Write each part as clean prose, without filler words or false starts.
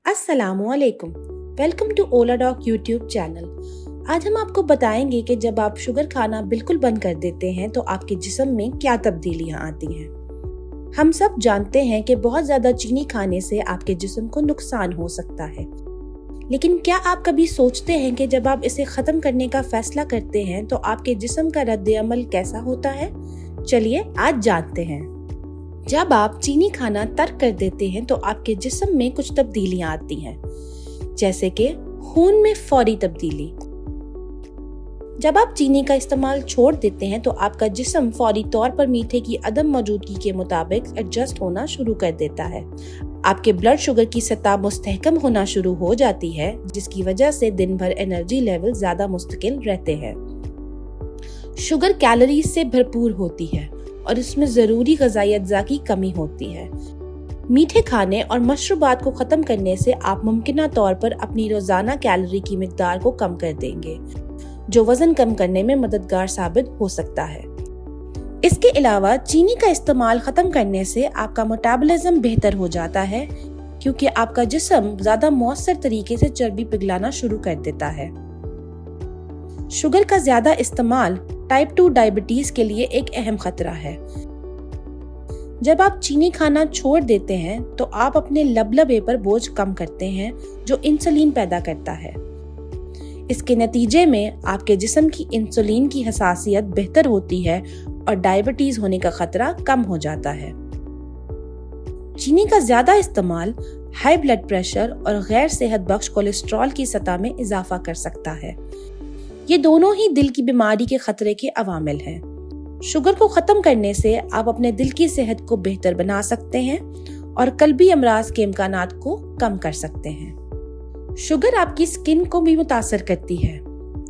अस्सलाम वालेकुम, welcome to ओला डॉक यूट्यूब चैनल। आज हम आपको बताएंगे कि जब आप शुगर खाना बिल्कुल बंद कर देते हैं तो आपके जिस्म में क्या तब्दीलियां आती हैं। हम सब जानते हैं कि बहुत ज्यादा चीनी खाने से आपके जिस्म को नुकसान हो सकता है, लेकिन क्या आप कभी सोचते हैं कि जब आप इसे खत्म करने का फैसला करते हैं तो आपके जिस्म का रद्द अमल कैसा होता है? चलिए आज जानते हैं। जब आप चीनी खाना तर्क कर देते हैं तो आपके जिस्म में कुछ तब्दीलियां आती हैं, जैसे कि खून में फौरी तब्दीली। जब आप चीनी का इस्तेमाल छोड़ देते हैं तो आपका जिस्म फौरी तौर पर मीठे की अदम मौजूदगी के मुताबिक एडजस्ट होना शुरू कर देता है। आपके ब्लड शुगर की सतह मुस्तहकम होना शुरू हो जाती है, जिसकी वजह से दिन भर एनर्जी लेवल ज्यादा मुस्तकिल रहते हैं। शुगर कैलोरीज से भरपूर होती है और इसमें जरूरी ग़िज़ाई अज्जा की कमी होती है। मीठे खाने और मशरूबात को खत्म करने से आप मुमकिना तौर पर अपनी रोजाना कैलोरी की मिकदार को कम कर देंगे, जो वजन कम करने में मददगार साबित हो सकता है। इसके अलावा चीनी का इस्तेमाल खत्म करने से आपका मेटाबॉलिज्म बेहतर हो जाता है, क्योंकि आपका जिस्म ज्यादा मौसर तरीके से चर्बी पिघलाना शुरू कर देता है। शुगर का ज्यादा इस्तेमाल टाइप 2 डायबिटीज के लिए एक अहम खतरा है। जब आप चीनी खाना छोड़ देते हैं तो आप अपने लबलबे पर बोझ कम करते हैं, जो इंसुलिन पैदा करता है। इसके नतीजे में आपके जिस्म की इंसुलिन की हसासियत बेहतर होती है और डायबिटीज होने का खतरा कम हो जाता है। चीनी का ज्यादा इस्तेमाल हाई ब्लड प्रेशर और गैर सेहत बख्श कोलेस्ट्रॉल की सतह में इजाफा कर सकता है। ये दोनों ही दिल की बीमारी के खतरे के अवामिल हैं। शुगर को खत्म करने से आप अपने दिल की सेहत को बेहतर बना सकते हैं और कल्बी अमराज के इम्कानात को कम कर सकते हैं। शुगर आपकी स्किन को भी मुतासर करती है।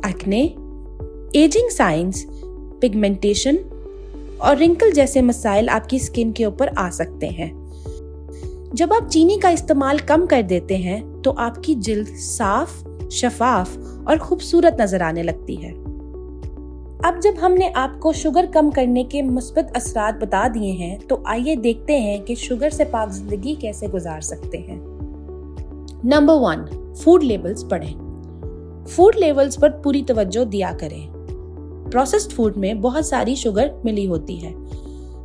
एक्ने, एजिंग साइंस, पिगमेंटेशन और रिंकल जैसे मसाइल आपकी स्किन के ऊपर आ सकते हैं। जब आप चीनी का इस्तेमाल कम कर देते हैं तो आपकी जिल्द साफ, शफाफ और खूबसूरत नजर आने लगती है। अब जब हमने आपको शुगर कम करने के मुस्बत असरात बता दिए हैं, तो आइए देखते हैं कि शुगर से पाक जिंदगी कैसे गुजार सकते हैं। नंबर 1, फूड लेबल्स पढ़ें। फूड लेबल्स पर पूरी तवज्जो दिया करें। प्रोसेस्ड फूड में बहुत सारी शुगर मिली होती है।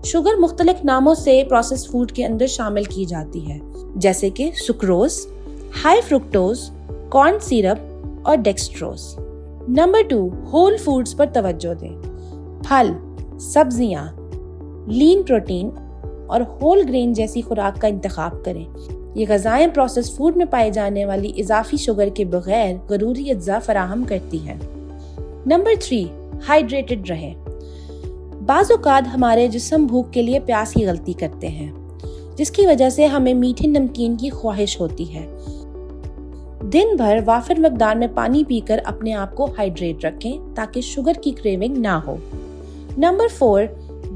शुगर मुख्तलिफ नामों से प्रोसेस्ड फूड के अंदर शामिल की जाती है, जैसे कि sucrose, high fructose, corn syrup और डेक्सट्रोज। नंबर 2, होल फूड्स पर तवज्जो दें। फल, सब्जियां, लीन प्रोटीन और होल ग्रेन जैसी खुराक का इंतखाब करें। ये ग़िज़ाएं प्रोसेस्ड फूड में पाए जाने वाली इजाफी शुगर के बगैर ज़रूरी अज्जा फराहम करती हैं। नंबर 3, हाइड्रेटेड रहें। बाज़ औक़ात हमारे जिस्म भूख के लिए प्यास की गलती करते हैं, जिसकी वजह से हमें मीठे नमकीन की ख्वाहिश होती है। दिन भर वाफिर मकदार में पानी पीकर अपने आप को हाइड्रेट रखें, ताकि शुगर की क्रेविंग ना हो। Number 4,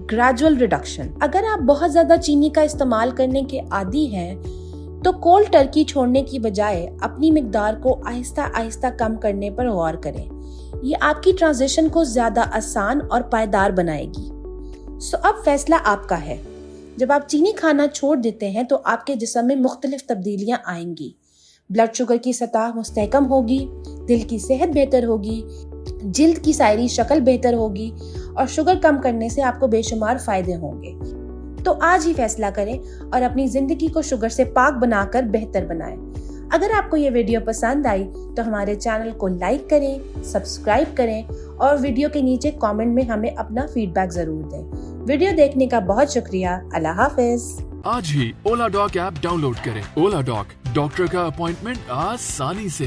gradual reduction. अगर आप बहुत ज्यादा चीनी का इस्तेमाल करने के आदी हैं, तो कोल्ड टर्की छोड़ने की बजाय अपनी मिकदार को आहिस्ता आहिस्ता कम करने पर गौर करें। ये आपकी ट्रांजिशन को ज्यादा आसान और पायदार बनाएगी। अब फैसला आपका है। जब आप चीनी खाना छोड़ देते हैं तो आपके जिस्म में मुख्तलिफ तब्दीलियां आएंगी। ब्लड शुगर की सतह मुस्तहकम होगी, दिल की सेहत बेहतर होगी, जिल्द की सायरी शक्ल बेहतर होगी और शुगर कम करने से आपको बेशुमार फायदे होंगे। तो आज ही फैसला करें और अपनी जिंदगी को शुगर से पाक बनाकर बेहतर बनाएं। अगर आपको ये वीडियो पसंद आई तो हमारे चैनल को लाइक करें, सब्सक्राइब करें और वीडियो के नीचे कमेंट में हमें अपना फीडबैक जरूर दें। वीडियो देखने का बहुत शुक्रिया। अल्लाह हाफिज। आज ही ओला डॉक ऐप डाउनलोड करें। ओला डॉक, डॉक्टर का अपॉइंटमेंट आसानी से।